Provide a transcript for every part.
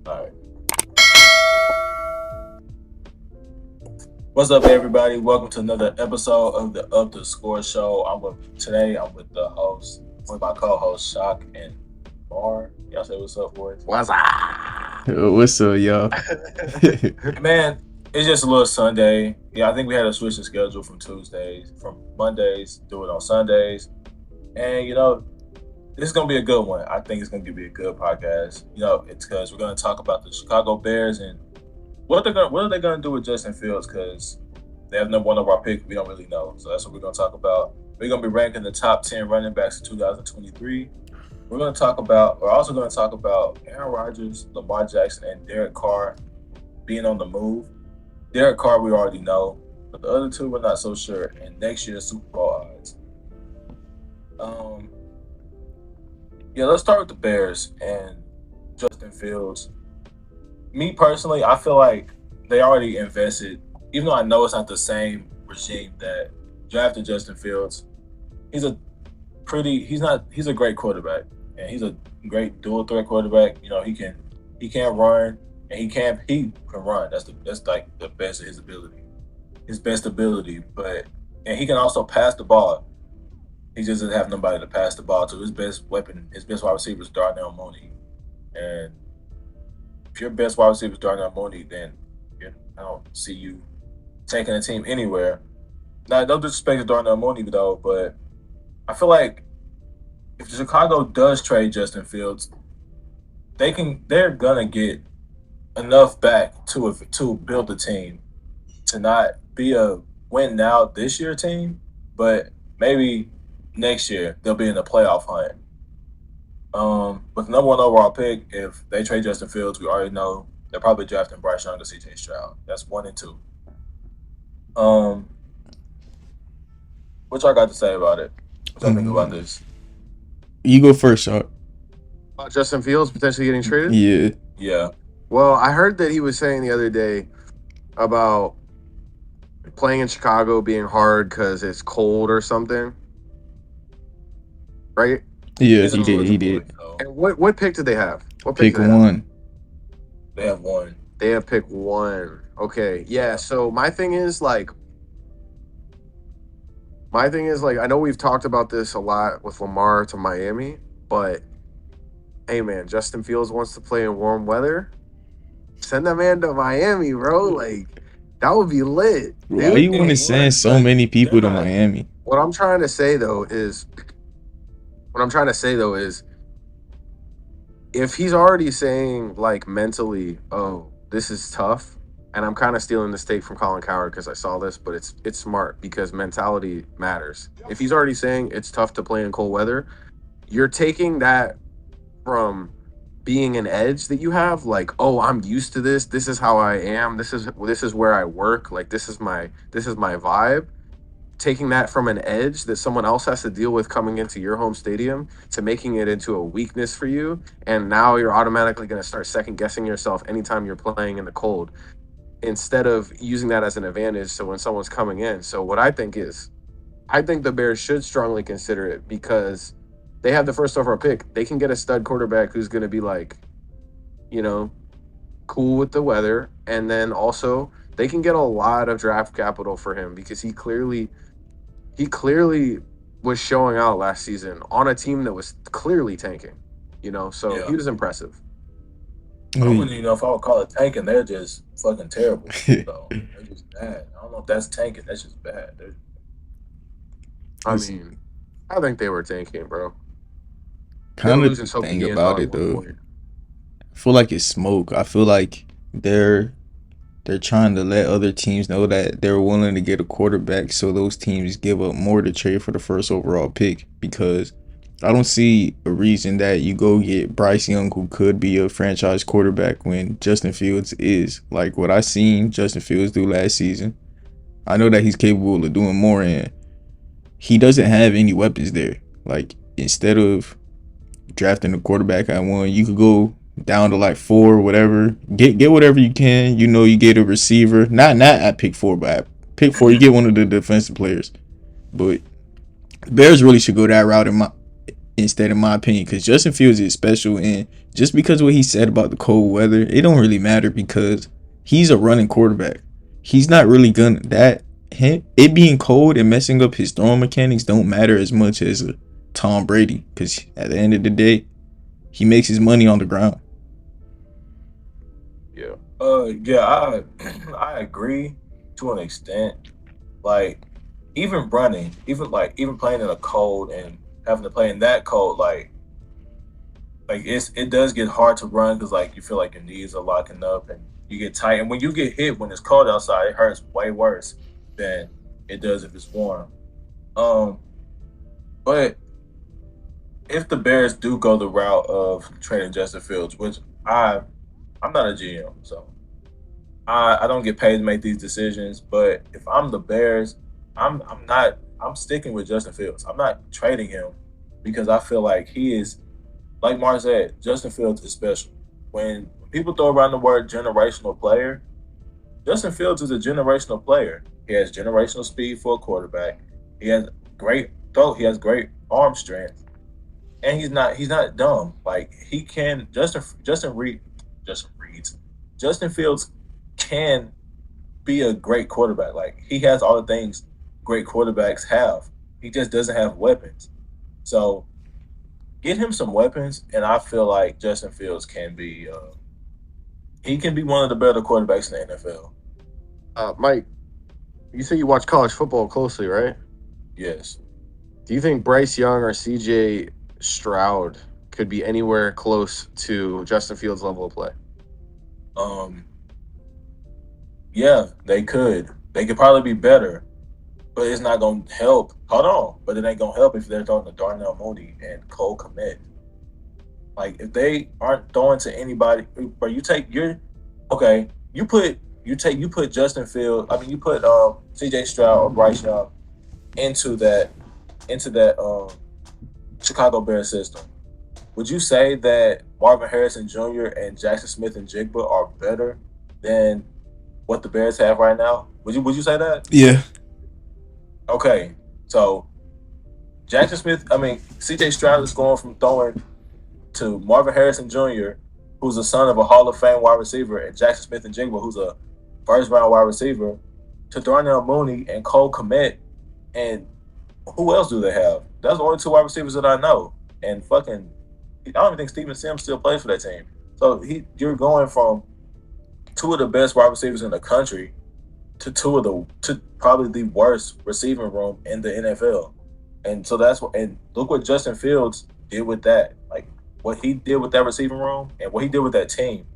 All right. What's up, everybody? Welcome to another episode of the Up the Score Show. I'm with the host, with my co-host Shock and Bar. Y'all say what's up, boys? What's up? What's up, y'all? Man, it's just a little Sunday. Yeah, I think we had to switch the schedule from Mondays, do it on Sundays. And this is gonna be a good one. I think it's gonna be a good podcast. It's because we're gonna talk about the Chicago Bears and what are they gonna do with Justin Fields? Because they have number one of our pick. We don't really know, so that's what we're gonna talk about. We're gonna be ranking the top 10 running backs of 2023. We're also gonna talk about Aaron Rodgers, Lamar Jackson, and Derek Carr being on the move. Derek Carr we already know, but the other two we're not so sure. And next year's Super Bowl odds. Let's start with the Bears and Justin Fields. Me personally, I feel like they already invested, even though I know it's not the same regime that drafted Justin Fields. He's a great quarterback, and he's a great dual threat quarterback. He can run and he can run. That's like the best of his best ability. And he can also pass the ball. He just doesn't have nobody to pass the ball to. His best wide receiver is Darnell Mooney. And if your best wide receiver is Darnell Mooney, then I don't see you taking a team anywhere. Now, no disrespect to Darnell Mooney, though, but I feel like if Chicago does trade Justin Fields, they're gonna get enough back to build a team to not be a win now this year team, but maybe next year they'll be in the playoff hunt. With the number one overall pick, if they trade Justin Fields, we already know they're probably drafting Bryce Young or CJ Stroud. That's 1 and 2. What y'all got to say about it? What y'all think about this? You go first, Sharp. Justin Fields potentially getting traded? Yeah. Well, I heard that he was saying the other day about playing in Chicago being hard because it's cold or something. Right? Yeah, he did. And what pick did they have? What pick one. They have one. They have pick 1. Okay. Yeah. So my thing is like, I know we've talked about this a lot with Lamar to Miami, but hey, man, Justin Fields wants to play in warm weather. Send that man to Miami, bro. Like, that would be lit. Why you want to send so many people to Miami? What I'm trying to say though is, if he's already saying like mentally, oh, this is tough, and I'm kind of stealing this take from Colin Cowherd because I saw this, but it's smart because mentality matters. If he's already saying it's tough to play in cold weather, you're taking that from being an edge that you have, like, oh, I'm used to this. This is how I am. This is where I work. Like, this is my vibe. Taking that from an edge that someone else has to deal with coming into your home stadium to making it into a weakness for you, and now you're automatically going to start second guessing yourself anytime you're playing in the cold, instead of using that as an advantage. So when someone's coming in, so what I think the Bears should strongly consider it because they have the first overall pick. They can get a stud quarterback who's going to be like, cool with the weather. And then also they can get a lot of draft capital for him because he clearly was showing out last season on a team that was clearly tanking, so Yeah. He was impressive. I wouldn't even know if I would call it tanking. They're just fucking terrible. So they're just bad. I don't know if that's tanking. That's just bad. I mean, I think they were tanking, bro. Kind of thing about it though, I feel like it's smoke. I feel like they're trying to let other teams know that they're willing to get a quarterback, so those teams give up more to trade for the first overall pick. Because I don't see a reason that you go get Bryce Young, who could be a franchise quarterback, when Justin Fields is. Like what I seen Justin Fields do last season, I know that he's capable of doing more, and he doesn't have any weapons there. Like, instead of drafting a quarterback at 1, you could go down to like 4 or whatever. Get whatever you can. You get a receiver. Not at pick 4, but at pick 4 you get one of the defensive players. But Bears really should go that route instead, in my opinion, because Justin Fields is special, and just because of what he said about the cold weather, it don't really matter because he's a running quarterback. He's not really gonna it being cold and messing up his throwing mechanics don't matter as much as Tom Brady, because at the end of the day, he makes his money on the ground. Yeah. I agree to an extent. Like, even running, even playing in a cold and having to play in that cold, like it does get hard to run because like you feel like your knees are locking up and you get tight. And when you get hit when it's cold outside, it hurts way worse than it does if it's warm. But if the Bears do go the route of trading Justin Fields, which I'm not a GM, so I don't get paid to make these decisions. But if I'm the Bears, I'm sticking with Justin Fields. I'm not trading him because I feel like he is, like Mark said, Justin Fields is special. When people throw around the word generational player, Justin Fields is a generational player. He has generational speed for a quarterback. He has great throw. He has great arm strength, and he's not dumb. Like he can Justin Fields can be a great quarterback. Like he has all the things great quarterbacks have. He just doesn't have weapons. So get him some weapons, and I feel like Justin Fields can be he can be one of the better quarterbacks in the NFL. Mike, you say you watch college football closely, right? Yes. Do you think Bryce Young or CJ Stroud could be anywhere close to Justin Fields' level of play? Yeah, they could. They could probably be better, but it's not going to help. Hold on. But it ain't going to help if they're throwing to Darnell Mooney and Cole Kmet. Like, if they aren't throwing to anybody, or you put Justin Fields, you put CJ Stroud or Bryce Young into that Chicago Bears system. Would you say that Marvin Harrison Jr. and Jackson Smith and Jigba are better than what the Bears have right now? Would you say that? Yeah. Okay. So CJ Stroud is going from throwing to Marvin Harrison Jr., who's the son of a Hall of Fame wide receiver, and Jackson Smith and Jigba, who's a first round wide receiver, to Darnell Mooney and Cole Kmet. And who else do they have? That's the only two wide receivers that I know. And I don't even think Steven Sims still plays for that team. So you're going from two of the best wide receivers in the country to probably the worst receiving room in the NFL. And so and look what Justin Fields did with that. Like what he did with that receiving room and what he did with that team.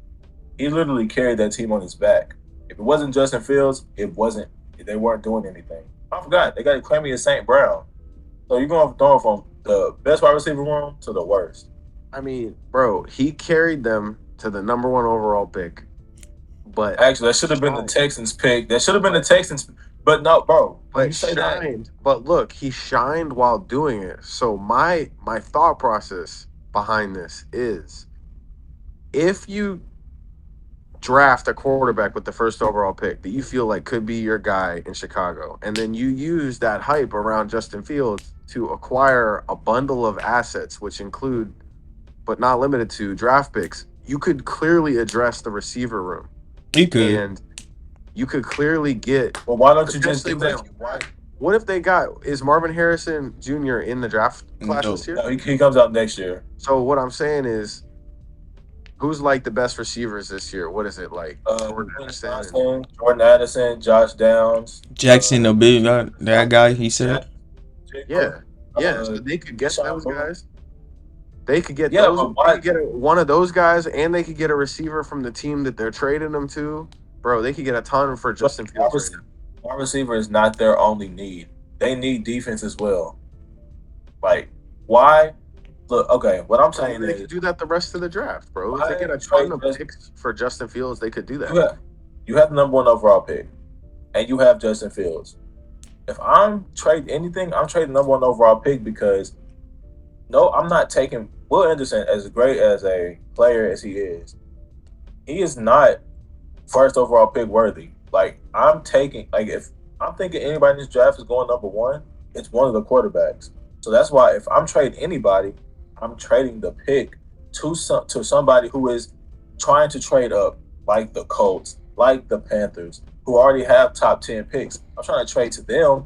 He literally carried that team on his back. If it wasn't Justin Fields, they weren't doing anything. I forgot. They got Clemmy St. Brown. So you're going from the best wide receiver room to the worst. I mean, bro, he carried them to the number 1 overall pick. But actually, that should have been the Texans pick. That should have been the Texans. But no, bro. But But look, he shined while doing it. So my thought process behind this is, if you draft a quarterback with the first overall pick that you feel like could be your guy in Chicago, and then you use that hype around Justin Fields to acquire a bundle of assets, which include, but not limited to, draft picks, you could clearly address the receiver room. You could. And you could clearly get... Well, why don't you just do that? What if they is Marvin Harrison Jr. in the draft class this year? No, he comes out next year. So what I'm saying is, who's like the best receivers this year? What is it like? Jordan Addison, Josh Downs, Jackson, the big guy, that guy. He said, "Yeah, so they could get those guys. They could get those. They could get one of those guys, and they could get a receiver from the team that they're trading them to. Bro, they could get a ton for Justin Fields. Wide receiver is not their only need. They need defense as well. Like, why? Look, okay, what I'm saying is... They could do that the rest of the draft, bro. If they get a ton of picks for Justin Fields, they could do that. You have the number 1 overall pick, and you have Justin Fields. If I'm trading anything, I'm trading number 1 overall pick because, no, I'm not taking... Will Anderson, as great as a player as he is not first overall pick worthy. Like, if I'm thinking anybody in this draft is going number 1, it's one of the quarterbacks. So that's why if I'm trading anybody, I'm trading the pick to somebody who is trying to trade up, like the Colts, like the Panthers, who already have top 10 picks. I'm trying to trade to them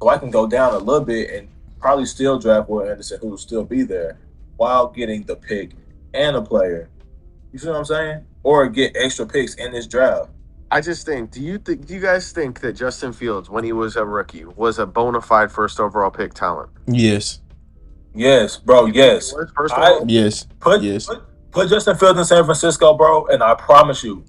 so I can go down a little bit and probably still draft Will Anderson, who will still be there, while getting the pick and a player. You see what I'm saying? Or get extra picks in this draft. I just think. Do you guys think that Justin Fields, when he was a rookie, was a bona fide first overall pick talent? Yes. Yes, bro. Yes. Yes. Put Justin Fields in San Francisco, bro, and I promise you,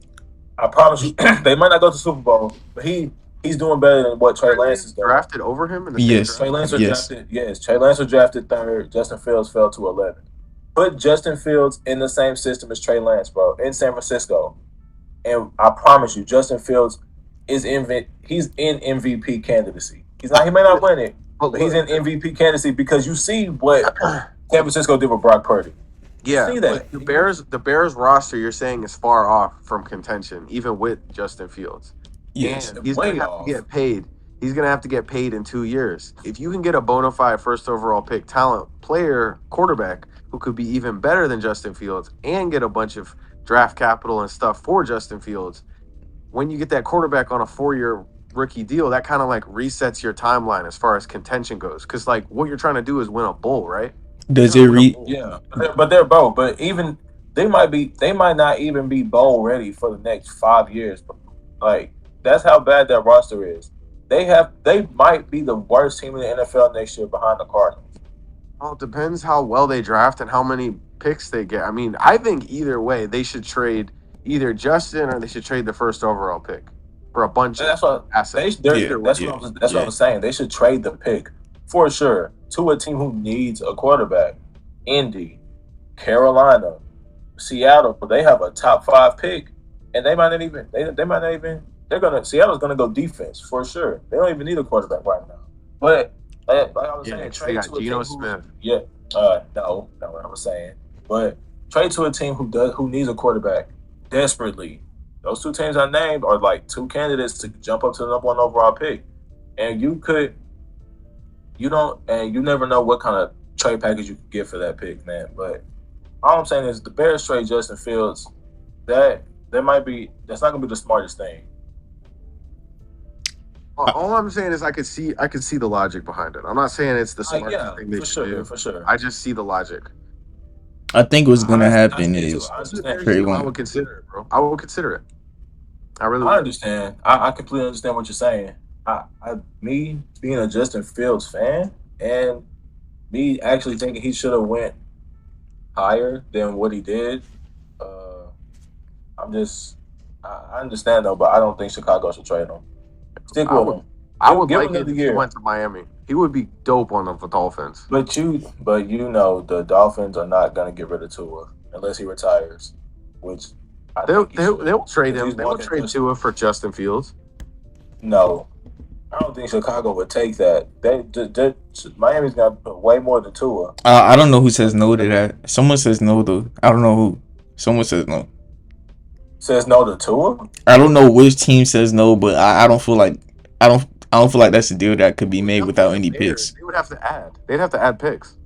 they might not go to the Super Bowl, but he's doing better than what Trey Lance is doing. Drafted over him in the yes. Trey Lance was drafted. Yes, Trey Lance was drafted 3rd. Justin Fields fell to 11. Put Justin Fields in the same system as Trey Lance, bro, in San Francisco. And I promise you, Justin Fields he's in MVP candidacy. He may not win it, but he's in MVP candidacy because you see what San Francisco did with Brock Purdy. Yeah, see that. The Bears roster you're saying is far off from contention, even with Justin Fields. Yes, and he's going to have to get paid. He's going to have to get paid in 2 years. If you can get a bona fide first overall pick talent player, quarterback, who could be even better than Justin Fields and get a bunch of draft capital and stuff for Justin Fields, when you get that quarterback on a 4-year rookie deal, that kind of like resets your timeline as far as contention goes. Because like what you're trying to do is win a bowl, right? Does it Yeah, but they're both. But even they might not even be bowl ready for the next 5 years. Like that's how bad that roster is. They might be the worst team in the NFL next year behind the Cardinals. Well, it depends how well they draft and how many picks they get. I mean, I think either way they should trade either Justin or they should trade the first overall pick for a bunch of assets. That's what I was saying. They should trade the pick for sure to a team who needs a quarterback. Indy, Carolina, Seattle, but they have a top 5 pick, and they might not even. Seattle's gonna go defense for sure. They don't even need a quarterback right now. But like I was saying, trade to a Geno team Smith. No, not what I was saying. But trade to a team who needs a quarterback desperately. Those 2 teams I named are like 2 candidates to jump up to the number 1 overall pick, and you never know what kind of trade package you could get for that pick, man. But all I'm saying is the Bears trade Justin Fields. That's not gonna be the smartest thing. All I'm saying is I could see the logic behind it. I'm not saying it's the smartest thing they should do. For sure. I just see the logic. I think what's going to happen is I would consider it, bro. I would consider it. I understand. I completely understand what you're saying. Me being a Justin Fields fan and me actually thinking he should have went higher than what he did. I understand though, but I don't think Chicago should trade him. Stick with him. I would like it if he went to Miami. He would be dope on the Dolphins. But you know the Dolphins are not going to get rid of Tua unless he retires, which they'll trade him. They will trade Tua for Justin Fields. No, I don't think Chicago would take that. Miami's got to put way more than Tua. I don't know who says no to that. Someone says no though. I don't know who. Someone says no. Says no to Tua? I don't know which team says no, but I don't feel like that's a deal that could be made without any picks. They would have to add. They'd have to add picks.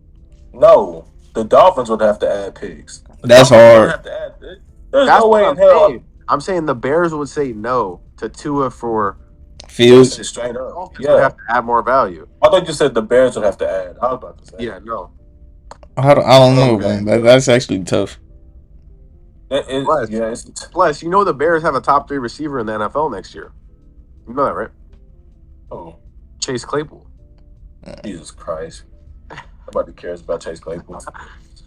No, the Dolphins would have to add picks. That's hard. There's no way in hell. I'm saying the Bears would say no to Tua for Fields. Straight up. Yeah, would have to add more value. I thought you said the Bears would have to add. I was about to say. Yeah, no. I don't know, man. That's actually tough. Plus, you know the Bears have a top 3 receiver in the NFL next year. You know that, right? Oh, Chase Claypool. Jesus Christ! Nobody cares about Chase Claypool.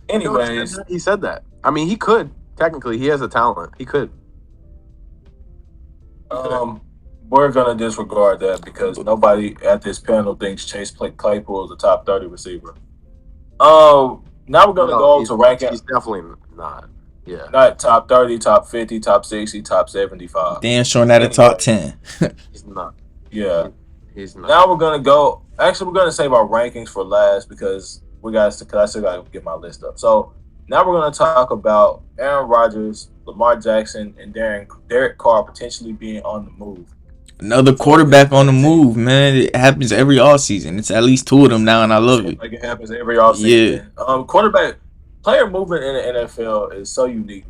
Anyways, he said that. I mean, he could technically. He has a talent. He could. We're gonna disregard that because nobody at this panel thinks Chase Claypool is a top 30 receiver. Now we're gonna go to ranking. He's definitely not. Yeah. Not top 30, top 50, top 60, top 75. Dan showing at a top 10. He's not. Yeah. He's not. Now we're going to go. Actually, we're going to save our rankings for last because I still got to get my list up. So now we're going to talk about Aaron Rodgers, Lamar Jackson, and Derek Carr potentially being on the move. Another quarterback on the move, man. It happens every offseason. It's at least 2 of them now, and I love it. Like it happens every offseason. Yeah. player movement in the NFL is so unique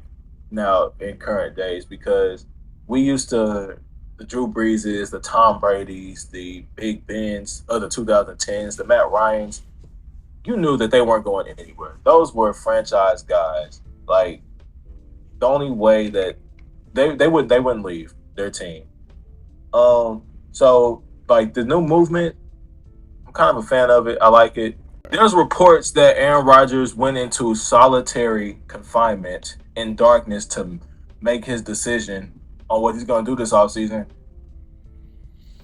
now in current days because we used to the Drew Breeses, the Tom Brady's, the Big Bens of the 2010s, the Matt Ryans. You knew that they weren't going anywhere. Those were franchise guys. Like the only way that they wouldn't leave their team. So like the new movement, I'm kind of a fan of it. I like it. There's reports that Aaron Rodgers went into solitary confinement in darkness to make his decision on what he's going to do this offseason.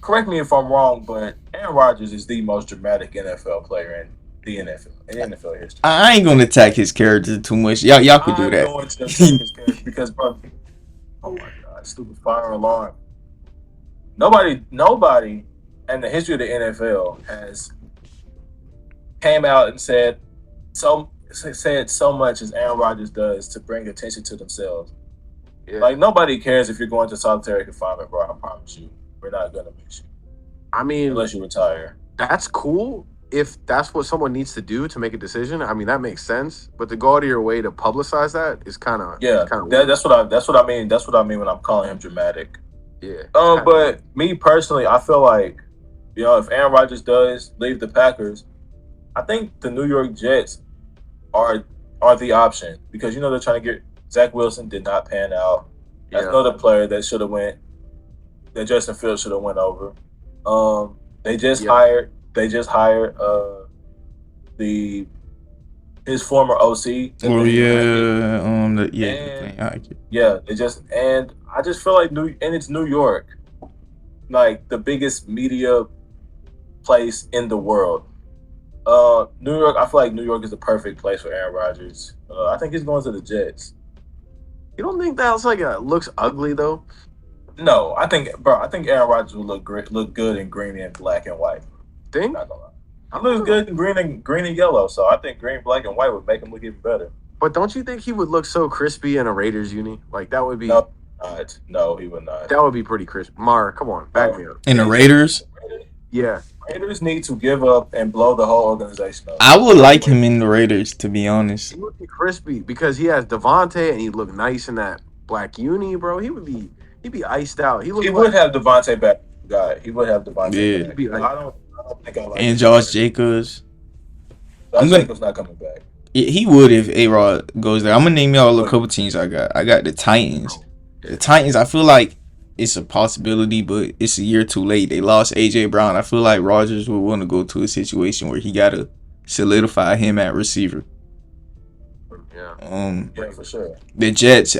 Correct me if I'm wrong, but Aaron Rodgers is the most dramatic NFL player in the NFL history. I ain't gonna attack his character too much. Y'all could do that. I'm going to attack his character because, bro, oh my God, stupid fire alarm. Nobody in the history of the NFL has came out and said so much as Aaron Rodgers does to bring attention to themselves. Yeah. Like nobody cares if you're going to solitary confinement, bro. I promise you, we're not gonna miss you. I mean, unless you retire. That's cool if that's what someone needs to do to make a decision. I mean, that makes sense. But to go out of your way to publicize that is kind of that's what I mean. That's what I mean when I'm calling him dramatic. Yeah. But me personally, I feel like if Aaron Rodgers does leave the Packers, I think the New York Jets are the option because they're trying to get Zach Wilson did not pan out. That's another player that should have went. That Justin Fields should have went over. They just hired his former OC. I just feel like it's New York, like the biggest media place in the world. New York, I feel like New York is the perfect place for Aaron Rodgers. I think he's going to the Jets. You don't think that's looks ugly though? No, I think Aaron Rodgers would look good in green and black and white. Think? Not gonna lie. He looks good in green and yellow, so I think green, black, and white would make him look even better. But don't you think he would look so crispy in a Raiders uni? Like that would be. No, he would not. That would be pretty crisp. Mar, come on, back me up. In the Raiders? Yeah. Raiders need to give up and blow the whole organization up. I would like him in the Raiders, to be honest. He would be crispy because he has Devontae and he'd look nice in that black uni, bro. He'd be iced out. He would have Devontae back. He would have Devontae back. Yeah. I don't think I like and Josh Jacobs. Jacobs not coming back. He would if A-Rod goes there. I'm going to name y'all a couple teams I got. I got the Titans. The Titans, I feel like it's a possibility, but it's a year too late. They lost A.J. Brown. I feel like Rodgers would want to go to a situation where he got to solidify him at receiver. Yeah. Yeah, for sure. The Jets,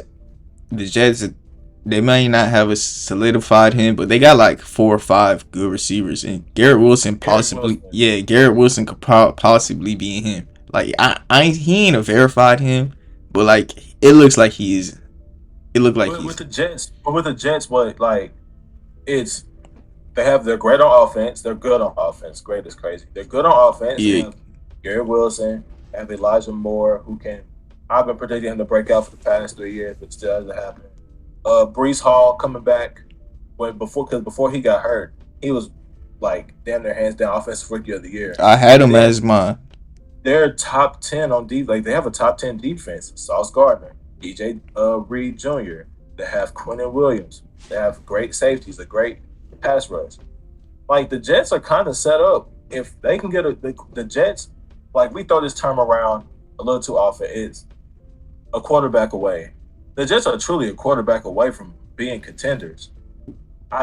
they may not have solidified him, but they got like 4 or 5 good receivers, and Garrett Wilson could possibly be him. Like he ain't a verified him, but like it looks like he is. It looked like with the Jets. They're great on offense. They're good on offense. Great is crazy. They're good on offense. Yeah. They have Garrett Wilson, have Elijah Moore, who can. I've been predicting him to break out for the past 3 years, but still hasn't happened. Breece Hall coming back before he got hurt, he was like damn near hands down offensive rookie of the year. I had him as mine. They're top 10 on defense. Like they have a top 10 defense. Sauce Gardner, DJ Reed Jr. They have Quinnen Williams. They have great safeties, a great pass rush. Like the Jets are kind of set up. If they can get the Jets, like we throw this term around a little too often, it's a quarterback away. The Jets are truly a quarterback away from being contenders,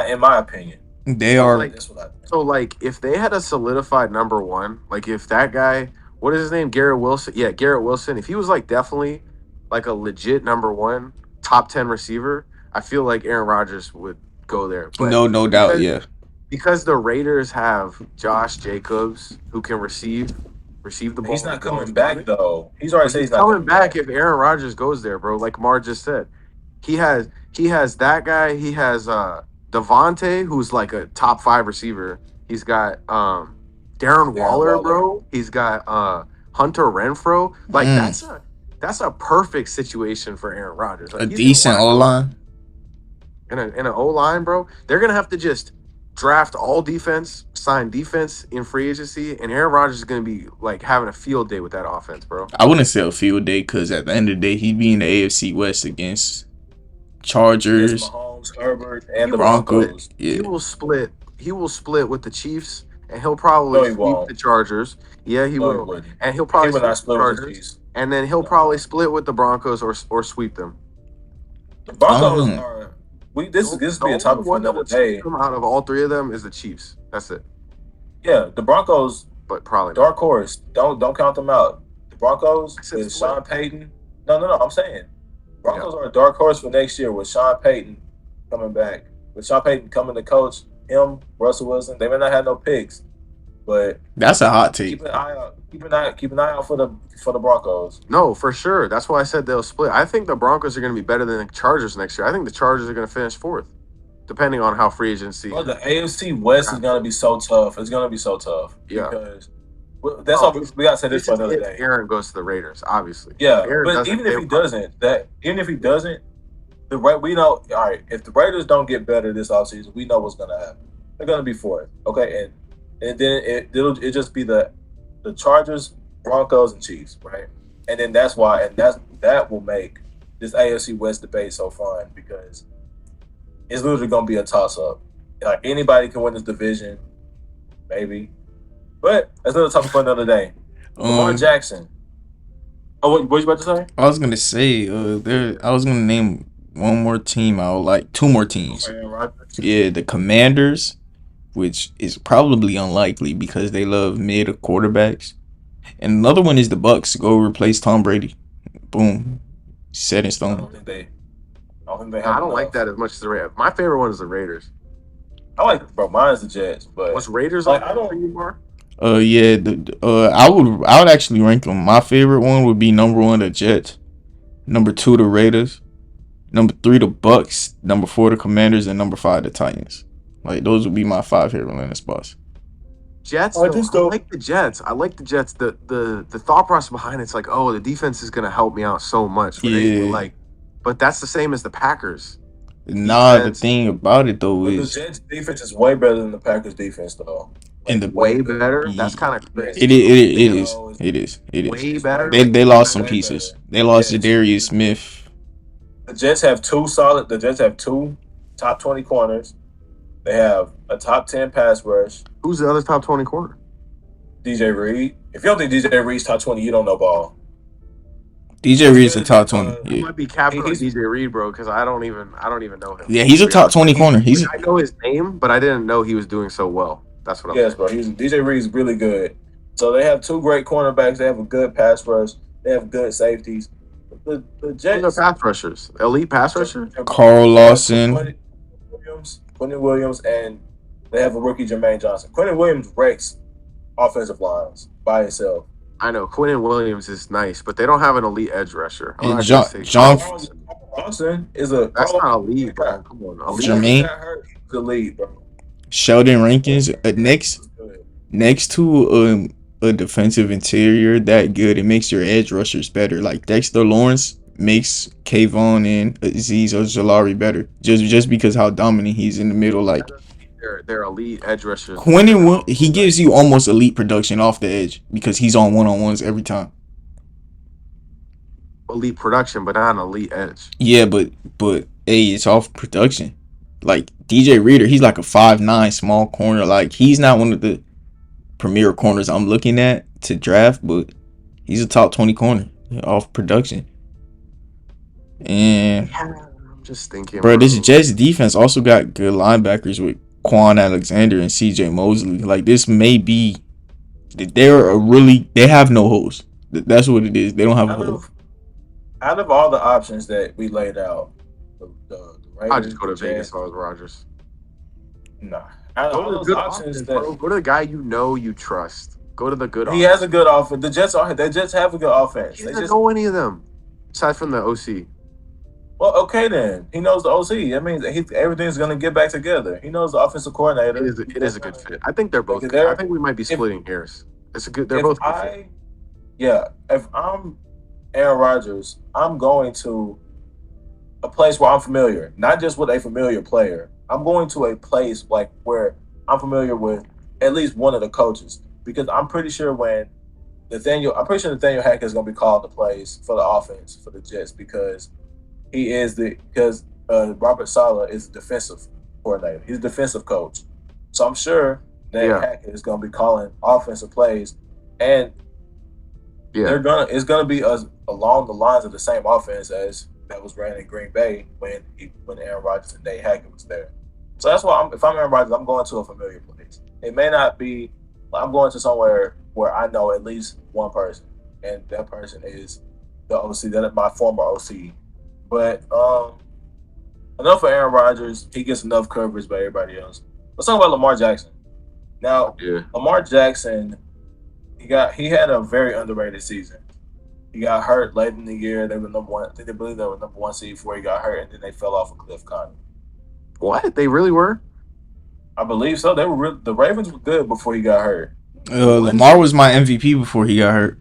in my opinion. They are. So, if they had a solidified number one, like if that guy, what is his name, Garrett Wilson? Yeah, Garrett Wilson. If he was definitely a legit number one, top 10 receiver, I feel like Aaron Rodgers would go there. But no doubt, yeah. Because the Raiders have Josh Jacobs, who can receive the ball. He's not coming back though. He's already said he's not coming back if Aaron Rodgers goes there, bro. Like Mar just said, he has that guy. He has Devontae, who's like a top 5 receiver. He's got Darren Waller, bro. He's got Hunter Renfrow. Like that's a perfect situation for Aaron Rodgers. Like, a decent O line. In an O line, bro. They're gonna have to just draft all defense, sign defense in free agency, and Aaron Rodgers is going to be like having a field day with that offense, bro. I wouldn't say a field day because at the end of the day, he'd be in the AFC West against Chargers, It's Mahomes, Herbert, and the Broncos. Broncos. Yeah. He will split. He will split with the Chiefs, and he'll probably sweep won't. the Chargers. Yeah, he No, he will, wouldn't. and he'll probably He would sweep not the split with the Chargers, Chiefs. and then he'll probably split with the Broncos or sweep them. The Broncos Um, are. This The be a only topic for one that another will day. sweep them out of all three of them is the Chiefs. That's it. Yeah, the Broncos, But probably not. dark horse. Don't count them out. The Broncos I said is split. Sean Payton. No. I'm saying Broncos are a dark horse for next year with Sean Payton coming back. With Sean Payton coming to coach him, Russell Wilson. They may not have no picks, but That's a hot take. keep an eye out. Keep an eye out for the Broncos. No, for sure. That's why I said they'll split. I think the Broncos are going to be better than the Chargers next year. I think the Chargers are going to finish fourth, depending on how free agency. Well, the AFC West is going to be so tough. It's going to be so tough. Yeah. Because that's all we got to say this for another If day. Aaron goes to the Raiders, obviously. Yeah, Aaron but doesn't, even if they- he doesn't, we know. All right, if the Raiders don't get better this offseason, we know what's going to happen. They're going to be fourth, okay, and then it'll just be the Chargers, Broncos, and Chiefs, right? And then that will make this AFC West debate so fun because it's literally going to be a toss up. Like anybody can win this division, maybe, but that's another topic for another day. Lamar Jackson. Oh, what you about to say? I was gonna say, I was gonna name one more team. I would like two more teams. Aaron Rodgers. Yeah, the Commanders, which is probably unlikely because they love mid quarterbacks. And another one is the Bucks. Go replace Tom Brady. Boom, set in I stone. don't think they have. I don't like that as much as the Raiders. My favorite one is the Raiders. I like, bro. Mine's the Jets, but What's Raiders Like, like? I don't- for you, Mark? Yeah, I would actually rank them. My favorite one would be number 1 the Jets, number 2 the Raiders, number 3 the Bucks, number 4 the Commanders, and number 5 the Titans. Like those would be my 5 favorite landing spots. Jets. I though, just I don't- like the Jets. I like the Jets. The thought process behind it's like, oh, the defense is going to help me out so much. Yeah. But that's the same as the Packers. Nah, the Defense. thing about it though but the is Jets defense is way better than the Packers defense, though. in the Way better. That's kind of crazy. it is. Way better. They lost some Way pieces. better. They lost Yes. Jadarius Smith. The Jets have two top 20 corners. They have a top 10 pass rush. Who's the other top 20 corner? DJ Reed. If you don't think DJ Reed's top 20, you don't know ball. DJ Reed's a top 20. I Yeah. might be capping on He's- DJ Reed, bro, because I don't even know him. Yeah, he's a top 20 corner. He's I know his name, but I didn't know he was doing so well. That's what I'm Yes, saying. bro. DJ Reed's really good. So they have two great cornerbacks. They have a good pass rush. They have good safeties. The Who's Jets. the pass rushers? Elite pass rusher? Carl Lawson. Quentin Williams, and they have a rookie, Jermaine Johnson. Quentin Williams wrecks offensive lines by himself. I know Quentin Williams is nice, but they don't have an elite edge rusher. I'm And not John- gonna say- John- Carl Lawson is a. That's not elite, bro. Come on, elite. Jermaine? Got hurt, he's the lead, bro. Sheldon Rankins next to a defensive interior that good, it makes your edge rushers better. Like Dexter Lawrence makes Kayvon and Azeez Ojulari better, just because how dominant he's in the middle. Like They're elite edge rushers. he gives you almost elite production off the edge because he's on one-on-ones every time. Elite production, but not an elite edge. Yeah, but hey, it's off production. Like DJ Reader, he's like a 5'9" small corner. Like he's not one of the premier corners I'm looking at to draft, but he's a top 20 corner off production. And I'm just thinking, bro, this Jets defense also got good linebackers with Quan Alexander and CJ Mosley. Like this may be they have no holes. That's what it is. They don't have a hole. Out of all the options that we laid out, the Ravens, I'll just go to the Vegas Jets, if I was Rodgers. Nah. Out of all Go to the those good options options, that bro. Go to the guy you trust. Go to the good he has a good offense. The Jets have a good offense. He They doesn't just, know any of them, aside from the OC. well, okay then. He knows the OC. That means everything's gonna get back together. He knows the offensive coordinator. It is a good fit. I think they're both Like, good. I think we might be splitting hairs. It's a good. They're both good fit. If I'm Aaron Rodgers, I'm going to place where I'm familiar, not just with a familiar player. I'm going to a place like where I'm familiar with at least one of the coaches because I'm pretty sure Nathaniel Hackett is going to be called to plays for the offense for the Jets because Robert Saleh is the defensive coordinator. He's a defensive coach. So I'm sure that Hackett is going to be calling offensive plays, and it's going to be along the lines of the same offense as that was ran in Green Bay when Aaron Rodgers and Nate Hackett was there. So that's why if I'm Aaron Rodgers, I'm going to a familiar place. It may not be. I'm going to somewhere where I know at least one person, and that person is the OC. That is my former OC. But enough for Aaron Rodgers. He gets enough coverage by everybody else. Let's talk about Lamar Jackson. Now, Lamar Jackson, he had a very underrated season. He got hurt late in the year. They were number one. I think they believe they were number one seed before he got hurt, and then they fell off a cliff, kind of. What? They really were? I believe so. They were. The Ravens were good before he got hurt. Lamar was my MVP before he got hurt.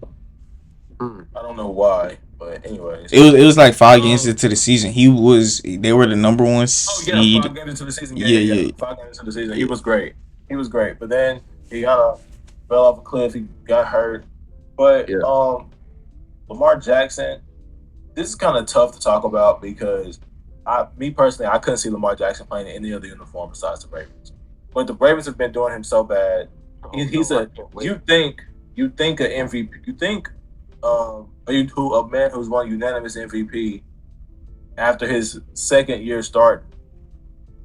I don't know why, but anyways, it was like 5 games into the season. They were the number one seed. 5 games into the season. Yeah. 5 games into the season, he was great. But then he kind of fell off a cliff. He got hurt. But Lamar Jackson, this is kind of tough to talk about because me personally, I couldn't see Lamar Jackson playing in any other uniform besides the Ravens. But the Ravens have been doing him so bad. You think an MVP? You think a man who's won unanimous MVP after his second year start,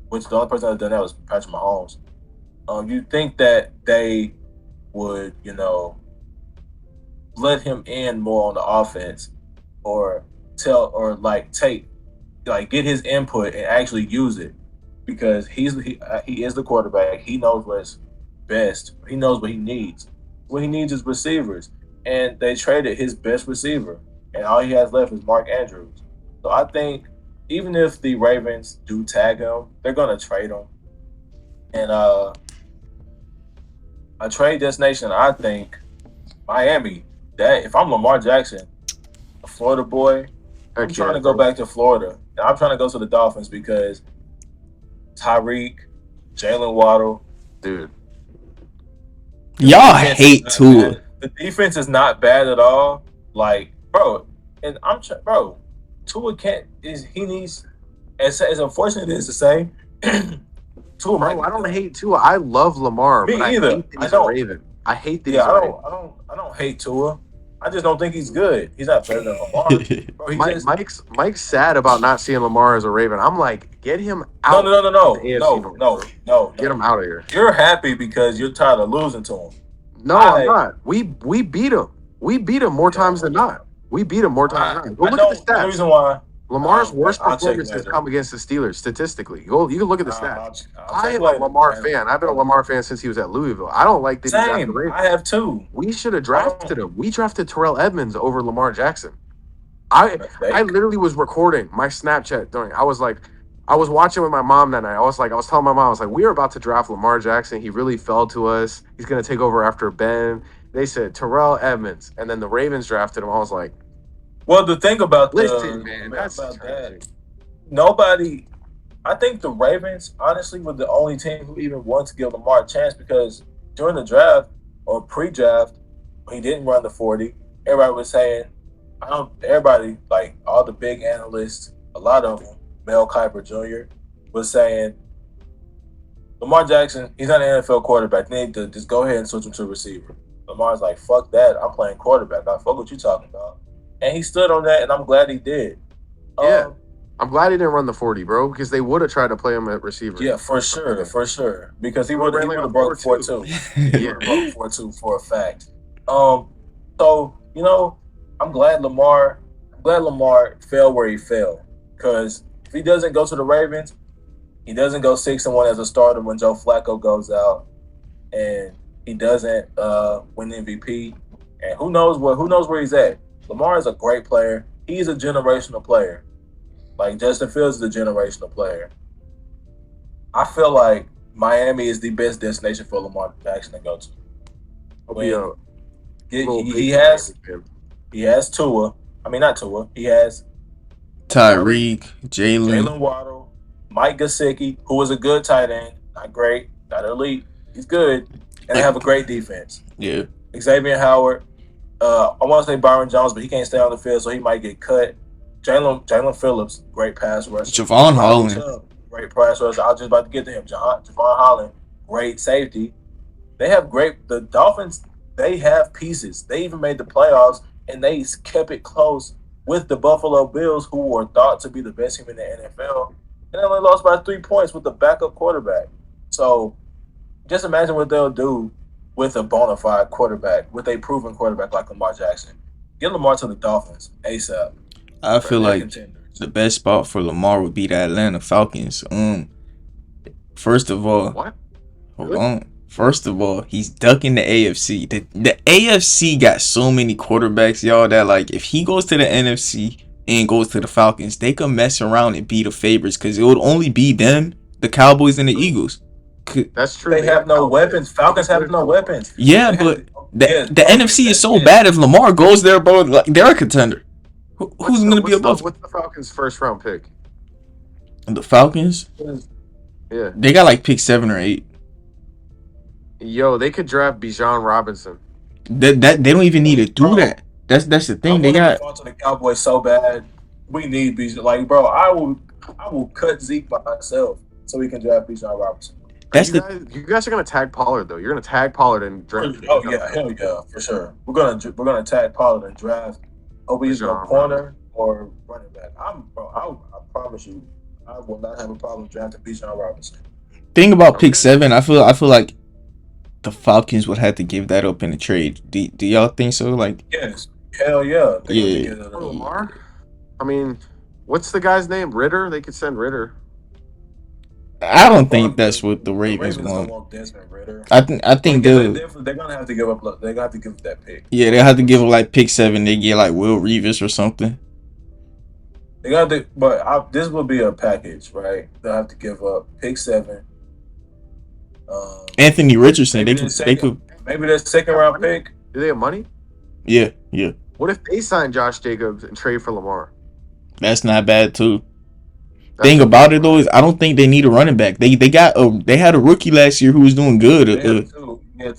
which the only person that's done that was Patrick Mahomes. You think that they would, let him in more on the offense, or get his input and actually use it, because he is the quarterback. He knows what's best. He knows what he needs. What he needs is receivers, and they traded his best receiver, and all he has left is Mark Andrews. So I think even if the Ravens do tag him, they're gonna trade him, and a trade destination, I think Miami. That if I'm Lamar Jackson, a Florida boy, I'm trying to go back to Florida. I'm trying to go to the Dolphins because Tyreek, Jalen Waddle, dude. Y'all hate Tua. The defense is not bad at all. Like, bro, and Tua can't. He needs. As unfortunate as it is to say, Tua. Bro, I don't hate Tua. I love Lamar. Me either. I don't. Raven. I hate that he's a Raven. I don't hate Tua. I just don't think he's good. He's not better than Lamar. Bro, Mike's sad about not seeing Lamar as a Raven. I'm like, get him out. No. Get him out of here. You're happy because you're tired of losing to him. No, I'm not. We beat him. We beat him more times than not. We beat him more times than not. Go look at the stats. The reason why Lamar's worst performances come against the Steelers statistically. You can look at the stats. I am a Lamar fan. I've been a Lamar fan since he was at Louisville. I don't like that he's at the Ravens. I have too. We should have drafted him. We drafted Terrell Edmonds over Lamar Jackson. I literally was recording my Snapchat during. I was watching with my mom that night. I was telling my mom, we are about to draft Lamar Jackson. He really fell to us. He's gonna take over after Ben. They said Terrell Edmonds, and then the Ravens drafted him. I was like, well, the thing about that, nobody. I think the Ravens, honestly, were the only team who even wanted to give Lamar a chance, because during the draft or pre-draft, he didn't run the 40. Everybody was saying, everybody, like all the big analysts, a lot of them, Mel Kiper Jr., was saying, Lamar Jackson, he's not an NFL quarterback. They need to just go ahead and switch him to receiver. Lamar's like, fuck that. I'm playing quarterback. I fuck what you talking about. And he stood on that, and I'm glad he did. Yeah. I'm glad he didn't run the 40, bro, because they would have tried to play him at receiver. Yeah, for sure. Because he would have broke 4-2. He would have broke 4-2 for a fact. So, I'm glad Lamar fell where he fell. Because if he doesn't go to the Ravens, he doesn't go 6-1 as a starter when Joe Flacco goes out, and he doesn't win the MVP. And who knows where he's at. Lamar is a great player. He's a generational player. Like Justin Fields is a generational player. I feel like Miami is the best destination for Lamar Jackson to go to. He has Tua. I mean, not Tua. He has Tyreek, Jalen Waddle, Mike Gesicki, who was a good tight end, not great, not elite. He's good, and they have a great defense. Yeah. Xavier Howard. I want to say Byron Jones, but he can't stay on the field, so he might get cut. Jalen Phillips, great pass rusher. Javon Holland, great pass rusher. I was just about to get to him. Javon Holland, great safety. The Dolphins, they have pieces. They even made the playoffs, and they kept it close with the Buffalo Bills, who were thought to be the best team in the NFL, and they only lost by 3 points with the backup quarterback. So just imagine what they'll do with a bona fide quarterback, with a proven quarterback like Lamar Jackson. Get Lamar to the Dolphins ASAP. I feel like the best spot for Lamar would be the Atlanta Falcons. First of all, hold on. First of all, he's ducking the AFC. The AFC got so many quarterbacks, y'all, that like if he goes to the NFC and goes to the Falcons, they could mess around and be the favorites because it would only be them, the Cowboys, and the Eagles. That's true. They have no weapons. Falcons have no weapons. Yeah, but the NFC is so bad. If Lamar goes there, bro, like they're a contender. Who's going to be above? What's the Falcons' first round pick? The Falcons? Yeah. They got like pick 7 or 8. Yo, they could draft Bijan Robinson. That they don't even need to do that. That's the thing. They got to the Cowboys so bad. We need Bijan. Like, bro, I will cut Zeke by myself so we can draft Bijan Robinson. You guys are gonna tag Pollard though. You're gonna tag Pollard and draft. Oh yeah, hell yeah, for sure. We're gonna tag Pollard and draft. He's a corner or running back. I promise you, I will not have a problem drafting Bijan Robinson. Thing about pick 7, I feel like the Falcons would have to give that up in a trade. Do y'all think so? Like, yes, hell yeah, Lamar. I mean, what's the guy's name? Ritter. They could send Ritter. I don't think that's what the Ravens want. Desmond Ritter. I think they're gonna have to give up. They're gonna have to give up that pick. Yeah, they have to give up like pick 7. They get like Will Revis or something. They got to, but this will be a package, right? They'll have to give up pick 7. Anthony Richardson. They could. Maybe their second round pick. Do they have money? Yeah. What if they sign Josh Jacobs and trade for Lamar? That's not bad too. Thing about it though is I don't think they need a running back. They had a rookie last year who was doing good.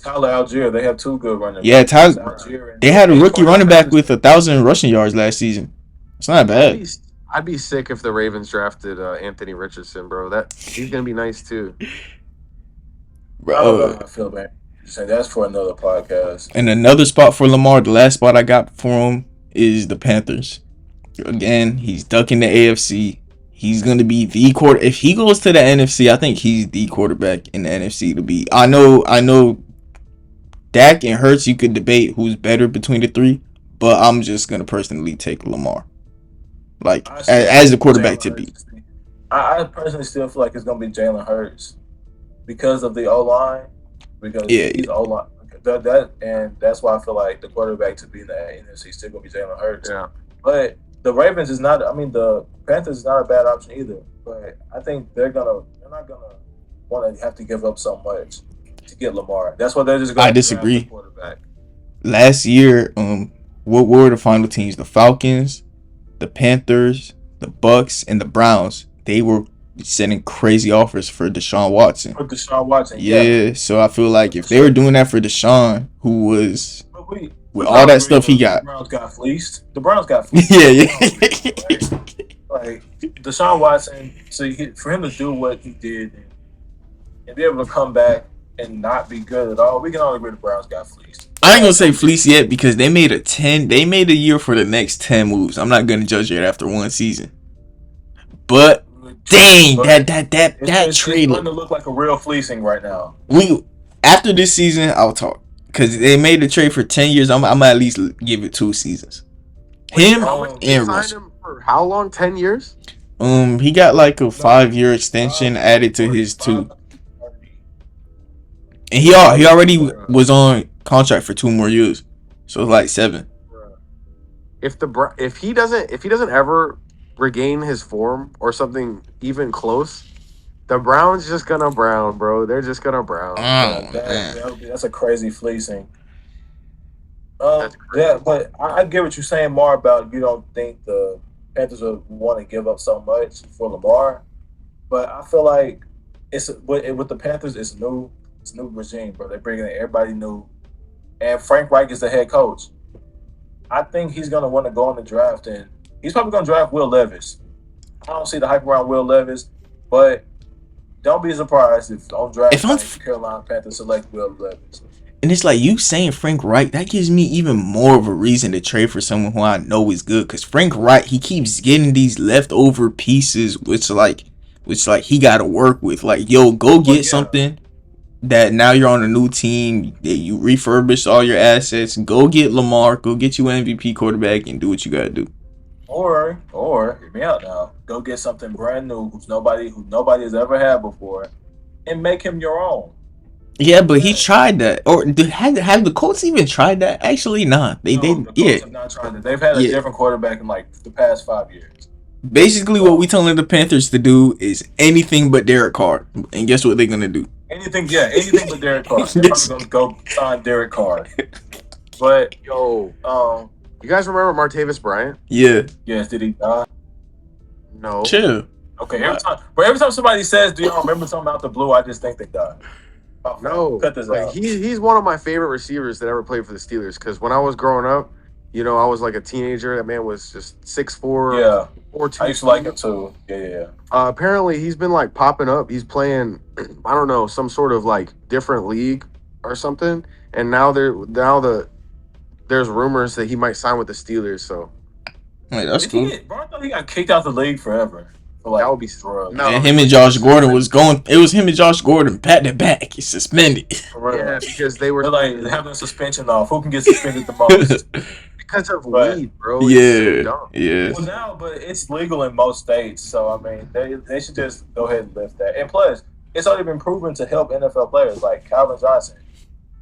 Tyler Algier. They have 2 good running backs. Yeah, Tyler. They had a rookie running back with 1,000 rushing yards last season. It's not bad. I'd be sick if the Ravens drafted Anthony Richardson, bro. He's gonna be nice too. Bro, I feel bad. That's for another podcast. And another spot for Lamar, the last spot I got for him is the Panthers. Again, he's ducking the AFC. He's going to be the quarter. If he goes to the NFC, I think he's the quarterback in the NFC to be. I know Dak and Hurts, you could debate who's better between the 3, but I'm just going to personally take Lamar. Like, as the quarterback to be. I personally still feel like it's going to be Jalen Hurts because of the O-line. Because he's O-line. And that's why I feel like the quarterback to be in the NFC is still going to be Jalen Hurts. Yeah. But the Ravens is not. I mean, the Panthers is not a bad option either. But I think they're not gonna want to have to give up so much to get Lamar. That's why they're just going. I disagree. Quarterback. Last year, what were the final teams? The Falcons, the Panthers, the Bucks, and the Browns. They were sending crazy offers for Deshaun Watson. Yeah. So I feel like if they were doing that for Deshaun, who was with all that stuff he got. The Browns got fleeced. Yeah. Like Deshaun Watson, for him to do what he did and be able to come back and not be good at all, we can all agree the Browns got fleeced. I ain't gonna say fleeced yet because they made a year for the next 10 moves. I'm not gonna judge it after one season. But dang, that trade look like a real fleecing right now. After this season, I'll talk. Because they made the trade for 10 years. I'm going to at least give it 2 seasons. Him and Russell. Him for how long? 10 years? He got like a 5-year extension added to his 2. And he already was on contract for 2 more years. So it's like 7. If he doesn't ever regain his form or something even close, the Browns just gonna brown, bro. They're just gonna brown. That's a crazy fleecing. Yeah, but I get what you're saying more about you don't think the Panthers would want to give up so much for Lamar. But I feel like it's with the Panthers, it's a new regime, bro. They're bringing in everybody new, and Frank Reich is the head coach. I think he's gonna want to go on the draft, and he's probably gonna draft Will Levis. I don't see the hype around Will Levis, but don't be surprised if on draft night Carolina Panthers select Will Levis. And it's like you saying Frank Reich, that gives me even more of a reason to trade for someone who I know is good. Because Frank Reich, he keeps getting these leftover pieces, which he got to work with. Like, yo, go get something that now you're on a new team. That you refurbish all your assets. Go get Lamar. Go get you an MVP quarterback and do what you got to do. Or hear me out now. Go get something brand new who nobody has ever had before, and make him your own. Yeah, but he tried that. Or have the Colts even tried that? Actually, nah. The Colts have not tried that. They've had a different quarterback in like the past 5 years. Basically, what we telling the Panthers to do is anything but Derek Carr. And guess what they're gonna do? Anything but Derek Carr. They're probably gonna go sign Derek Carr. But you guys remember Martavis Bryant? Yeah. Yes. Did he die? No. Chill. Okay. Every time somebody says, "Do y'all remember something out the blue?" I just think they died. No, cut this out. He's one of my favorite receivers that ever played for the Steelers. Because when I was growing up, I was like a teenager. That man was just 6'4". Yeah, 4'2". I used to like him too. Yeah. Apparently, he's been like popping up. He's playing, I don't know, some sort of like different league or something. And now there's rumors that he might sign with the Steelers. So, that's cool. Bro, I thought he got kicked out the league forever. That would be strong. No, and him and Josh Gordon was going. It was him and Josh Gordon back to back. He's suspended. Yeah, because they were like having a suspension off. Who can get suspended the most? Because of weed, bro. Yeah. Well, now, but it's legal in most states, so I mean, they should just go ahead and lift that. And plus, it's already been proven to help NFL players like Calvin Johnson.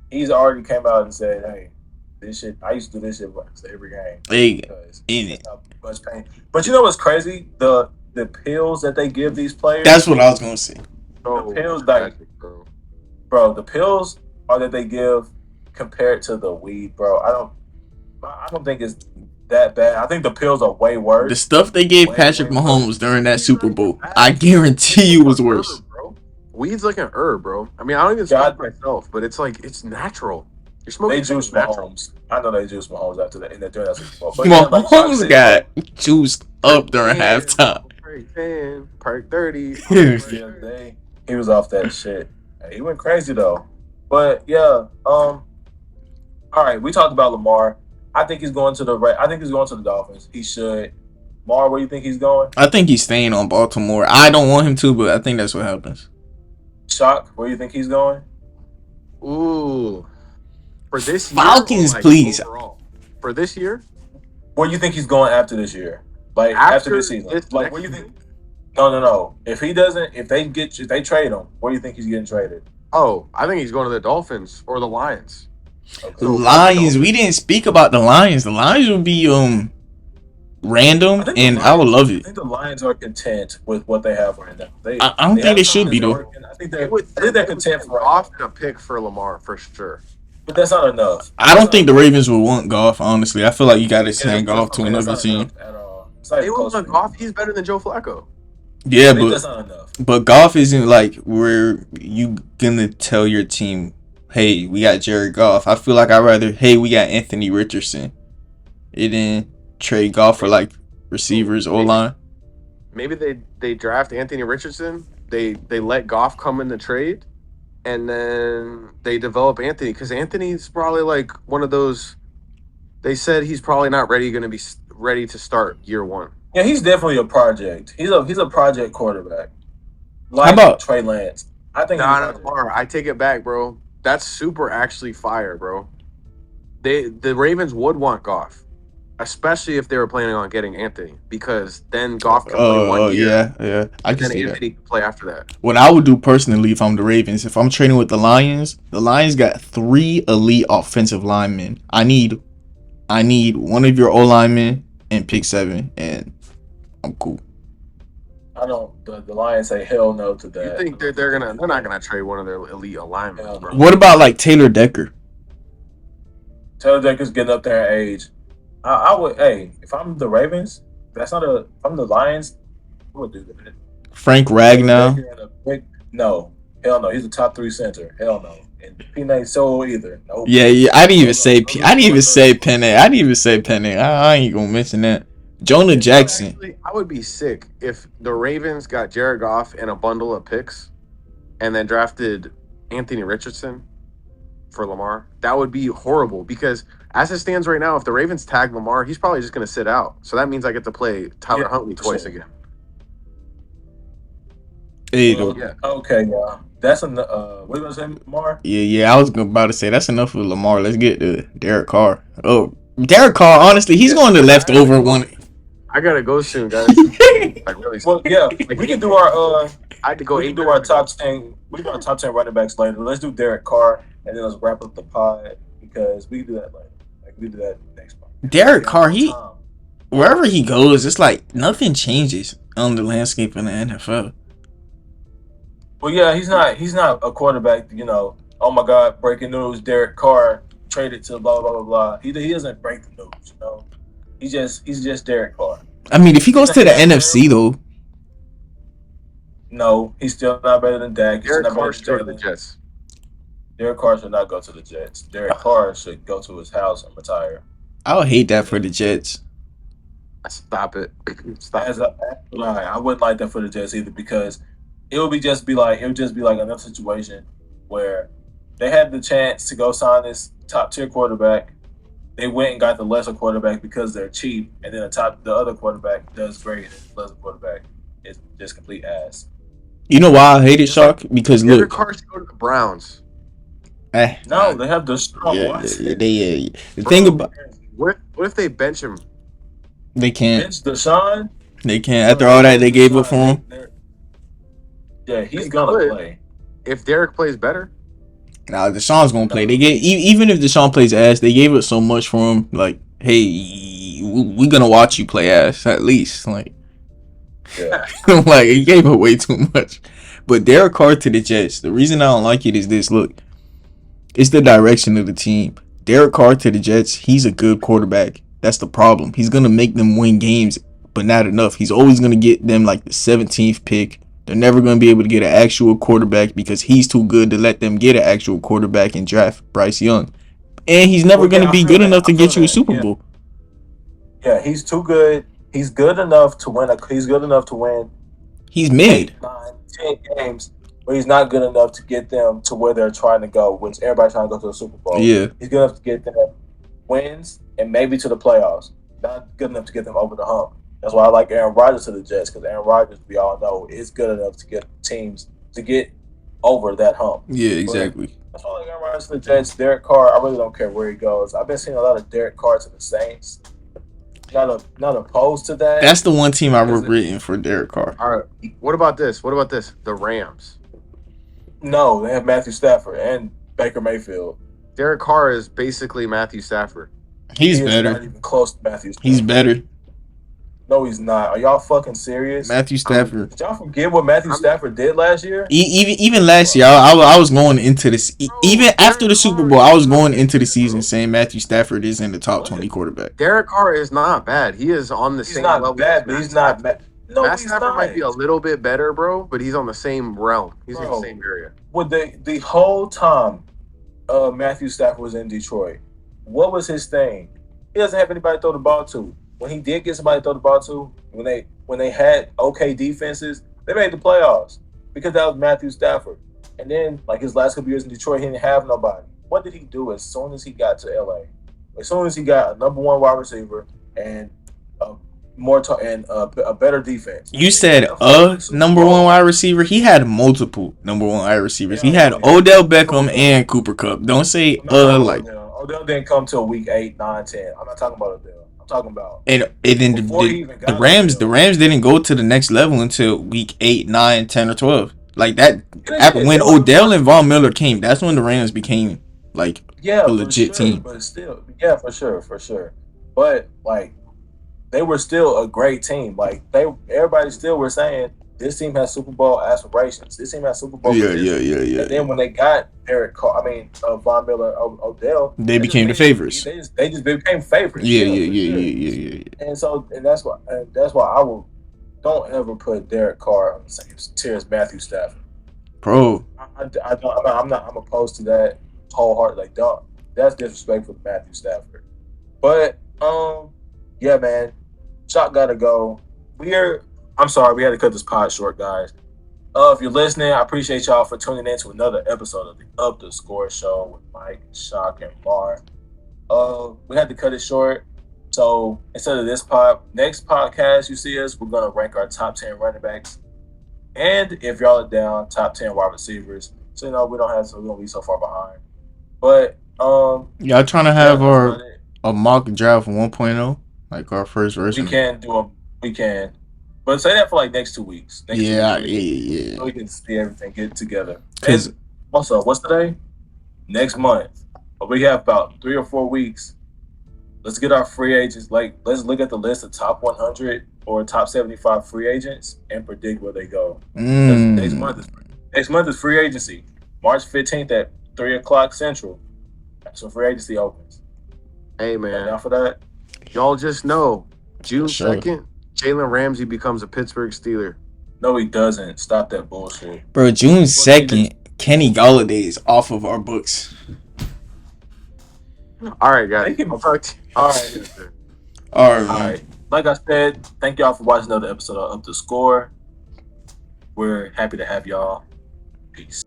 He's already came out and said, "Hey, this shit. I used to do this shit once every game." Hey, in it. Much pain. But you know what's crazy? The pills that they give these players. That's what I was gonna say. The pills, bro. The pills are that they give compared to the weed, bro. I don't think it's that bad. I think the pills are way worse. The stuff they gave Patrick Mahomes during that Super Bowl, I guarantee you, was worse. Weed's like an herb, bro. I mean, I don't even smoke myself, but it's like it's natural. You're smoking. They juice Mahomes. I know they juice Mahomes after that, and they're doing that Super Bowl. Mahomes got juiced up during halftime. Park 30. He was off that shit. He went crazy though. But yeah, all right. We talked about Lamar. I think he's going to the Dolphins. He should. Lamar, where do you think he's going? I think he's staying on Baltimore. I don't want him to, but I think that's what happens. Shock, where do you think he's going? Ooh, for this year, Falcons, please. Overall? For this year, where do you think he's going after this year? Like after this season, like where do you think? No. If they trade him, where do you think he's getting traded? Oh, I think he's going to the Dolphins or the Lions. Okay. The Lions. We didn't speak about the Lions. The Lions would be random, and I would love it. I think the Lions are content with what they have right now. I don't think they should be though. I think they're content for a pick for Lamar for sure. But that's not enough. I don't think the Ravens would want Goff. Honestly, I feel like you got to send Goff to another team. They will want Goff. He's better than Joe Flacco. Yeah, but that's not enough. But Goff isn't like where you gonna tell your team, "Hey, we got Jared Goff." I feel like I'd rather, "Hey, we got Anthony Richardson." It didn't trade Goff for like receivers or line. Maybe they draft Anthony Richardson. They let Goff come in the trade, and then they develop Anthony because Anthony's probably like one of those. They said he's probably not going to be ready to start year one. Yeah, he's definitely a project. He's a project quarterback. Like how about Trey Lance? I think. I take it back, bro. That's super actually fire, bro. The Ravens would want Goff, especially if they were planning on getting Anthony, because then Goff can play 1 year. Yeah. I can see Anthony can play after that. What I would do personally if I'm the Ravens, if I'm trading with the Lions got 3 elite offensive linemen. I need one of your O linemen and pick 7, and I'm cool. I don't. The Lions say hell no to that. You think they're not gonna trade one of their elite alignments, bro? What about like Taylor Decker? Taylor Decker's getting up there in age. I would. Hey, if I'm the Ravens, That's not a from the Lions. Who would do that? Frank Ragnow. No, hell no. He's a top 3 center. Hell no. And P. So either. Nope. Yeah. I didn't even say Penny. I didn't even say Penny. I ain't gonna mention that. Jonah Jackson. Actually, I would be sick if the Ravens got Jared Goff and a bundle of picks, and then drafted Anthony Richardson for Lamar. That would be horrible because as it stands right now, if the Ravens tag Lamar, he's probably just going to sit out. So that means I get to play Tyler Huntley twice again. Hey, okay, yeah. That's enough. What are you going to say, Lamar? Yeah. I was about to say that's enough with Lamar. Let's get to Derek Carr. Oh, Derek Carr. Honestly, he's going to leftover one. I gotta go soon, guys. Well, yeah, we can do our. I had to go. We can do our top 10. We can do our top 10 running backs later. Let's do Derek Carr, and then let's wrap up the pod because we can do that later. Like we can do that next pod. Derek Carr, wherever he goes, it's like nothing changes on the landscape in the NFL. Well, yeah, he's not a quarterback. Oh my God, breaking news: Derek Carr traded to blah blah blah blah. He doesn't break the news. He's just Derek Carr. I mean, if he goes to the NFC though, no, he's still not better than Dak. Derek Carr should go to the Jets. Derek Carr should not go to the Jets. Derek Carr should go to his house and retire. I would hate that for the Jets. Stop it. I wouldn't like that for the Jets either because it would just be like another situation where they had the chance to go sign this top tier quarterback. They went and got the lesser quarterback because they're cheap, and then the other quarterback does great, and the lesser quarterback is just complete ass. You know why I hate it, Shark? Because look, Derek Carr should go to the Browns. No, they have the strong ones. The thing about what if they bench him? They can't. Bench Deshaun? They can't. After all that they gave up for him. Yeah, he's gonna play. If Derek plays better. Nah, Deshaun's gonna play. They even if Deshaun plays ass, they gave us so much for him. Like, hey, we're gonna watch you play ass at least. Like, yeah. Like he gave away too much. But Derek Carr to the Jets. The reason I don't like it is this. Look, it's the direction of the team. Derek Carr to the Jets. He's a good quarterback. That's the problem. He's gonna make them win games, but not enough. He's always gonna get them like the 17th pick. They're never going to be able to get an actual quarterback because he's too good to let them get an actual quarterback and draft Bryce Young. And he's never going to be good enough to get you a Super Bowl. Yeah, he's too good. He's good enough to win. He's good enough to win. He's mid. 8, 9, 10 games, but he's not good enough to get them to where they're trying to go, which everybody's trying to go to the Super Bowl. Yeah. He's good enough to get them wins and maybe to the playoffs. Not good enough to get them over the hump. That's why I like Aaron Rodgers to the Jets because Aaron Rodgers, we all know, is good enough to get teams to get over that hump. Yeah, exactly. But that's why I like Aaron Rodgers to the Jets. Derek Carr, I really don't care where he goes. I've been seeing a lot of Derek Carr to the Saints. Not opposed to that. That's the one team I was written for Derek Carr. All right. What about this? The Rams. No, they have Matthew Stafford and Baker Mayfield. Derek Carr is basically Matthew Stafford. He's better. Not even close to Matthew Stafford. He's better. No, he's not. Are y'all fucking serious? Matthew Stafford. Did y'all forget what Matthew Stafford did last year? Even last year, I was going into this. Even after the Super Bowl, I was going into the season saying Matthew Stafford is in the top 20 quarterback. Derek Carr is not bad. He is on the same level. He's not bad, but he's not bad. No, Matt Stafford might be a little bit better, bro, but he's on the same realm. He's in the same area. Well, the whole time Matthew Stafford was in Detroit, what was his thing? He doesn't have anybody to throw the ball to. When he did get somebody to throw the ball to, when they had okay defenses, they made the playoffs because that was Matthew Stafford. And then, like his last couple years in Detroit, he didn't have nobody. What did he do as soon as he got to LA? As soon as he got a number one wide receiver and a better defense. You said number one wide receiver. He had multiple number one wide receivers. He had Odell Beckham and Cooper Kupp. Don't say like Odell didn't come till week 8, 9, 10. I'm not talking about Odell. I'm talking about and then the Rams. The Rams didn't go to the next level until week 8, 9, 10, or 12. Like that. When Odell and Von Miller came, that's when the Rams became like a legit team. But still, yeah, for sure. But like, they were still a great team. Like everybody still were saying this team has Super Bowl aspirations. This team has Super Bowl potential. Yeah. And then when they got Derek Carr, Von Miller, Odell, they became the favorites. They just became favorites. Yeah. And that's why I don't ever put Derek Carr on the same tier as Matthew Stafford. Bro, I'm opposed to that wholeheartedly. Like, don't. That's disrespectful to Matthew Stafford. But yeah, man, shot gotta go. I'm sorry, we had to cut this pod short, guys. If you're listening, I appreciate y'all for tuning in to another episode of the Up the Score Show with Mike, Shock, and Mar. We had to cut it short. So instead of this next podcast you see us, we're gonna rank our top 10 running backs. And if y'all are down, top 10 wide receivers. So we don't be so far behind. But y'all trying to have a mock draft 1.0, like our first version? We can. But say that for like next 2 weeks. Yeah. So we can see everything get together. And also, what's today? Next month. But we have about 3 or 4 weeks. Let's get our free agents. Let's look at the list of top 100 or top 75 free agents and predict where they go. Next month is free agency. March 15th at 3:00 Central. That's when free agency opens. Hey, man. Now for that, y'all just know June 2nd, Jalen Ramsey becomes a Pittsburgh Steeler. No, he doesn't. Stop that bullshit. Bro, June 2nd, Kenny Galladay is off of our books. All right, guys. All right. Like I said, thank y'all for watching another episode of Up the Score. We're happy to have y'all. Peace.